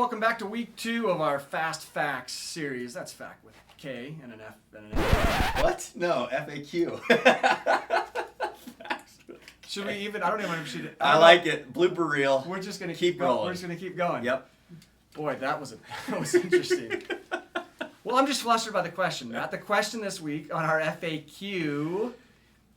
welcome back to week 2 of our Fast Facts series. That's fact with K and an F and an A. What? No, FAQ. Should we even? I don't even know if we should. I like it. Blooper reel. We're just gonna keep going. rolling. We're just gonna keep going. Yep. Boy, that was interesting. Well, I'm just flustered by the question, Matt. The question this week on our FAQ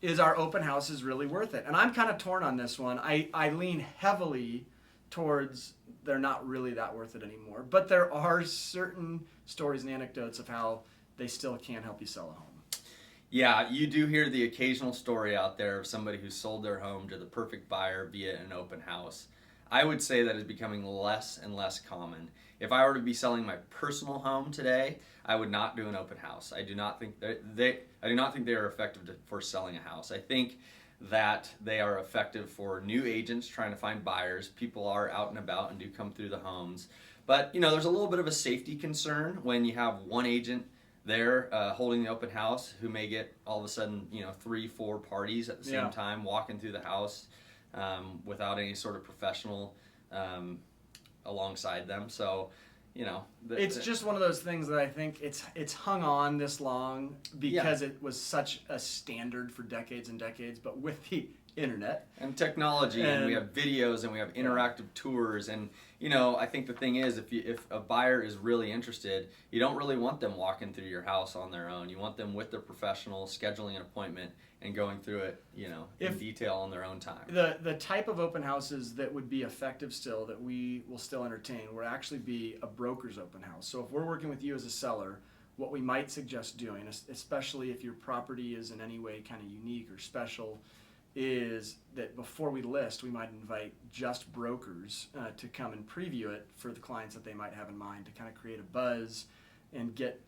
is: Are open houses really worth it? And I'm kind of torn on this one. I lean heavily towards they're not really that worth it anymore. But there are certain stories and anecdotes of how they still can help you sell a home. Yeah, you do hear the occasional story out there of somebody who sold their home to the perfect buyer via an open house. I would say that is becoming less and less common. If I were to be selling my personal home today, I would not do an open house. I do not think they are effective for selling a house. I think that they are effective for new agents trying to find buyers. People are out and about and do come through the homes. But there's a little bit of a safety concern when you have one agent there holding the open house who may get all of a sudden 3-4 parties at the same time walking through the house without any sort of professional alongside them. So it's just one of those things that I think it's hung on this long because it was such a standard for decades and decades. But with the internet and technology, and we have videos and we have interactive tours, and I think the thing is, if a buyer is really interested, you don't really want them walking through your house on their own. You want them with their professional, scheduling an appointment and going through it in detail on their own time. The type of open houses that would be effective still, that we will still entertain, would actually be a broker's open house. So if we're working with you as a seller, what we might suggest doing, especially if your property is in any way kind of unique or special, is that before we list, we might invite just brokers to come and preview it for the clients that they might have in mind, to kind of create a buzz and get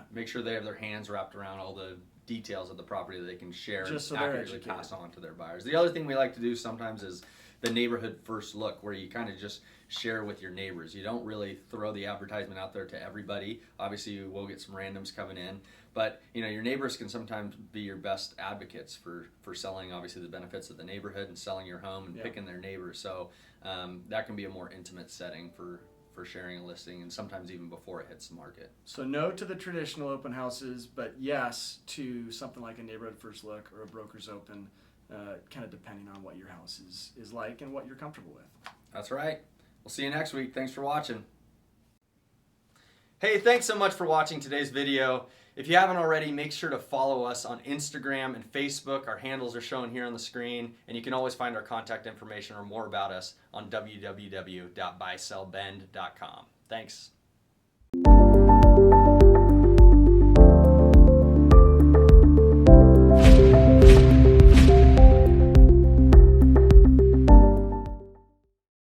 make sure they have their hands wrapped around all the details of the property that they can share and so accurately pass on to their buyers. The other thing we like to do sometimes is the neighborhood first look, where you kind of just share with your neighbors. You don't really throw the advertisement out there to everybody. Obviously, you will get some randoms coming in, but your neighbors can sometimes be your best advocates for selling, obviously, the benefits of the neighborhood and selling your home and picking their neighbors. So that can be a more intimate setting for sharing a listing, and sometimes even before it hits the market. So no to the traditional open houses, but yes to something like a neighborhood first look or a broker's open, kind of depending on what your house is like and what you're comfortable with. That's right. We'll see you next week. Thanks for watching. Hey, thanks so much for watching today's video. If you haven't already, make sure to follow us on Instagram and Facebook. Our handles are shown here on the screen, and you can always find our contact information or more about us on www.buysellbend.com. Thanks.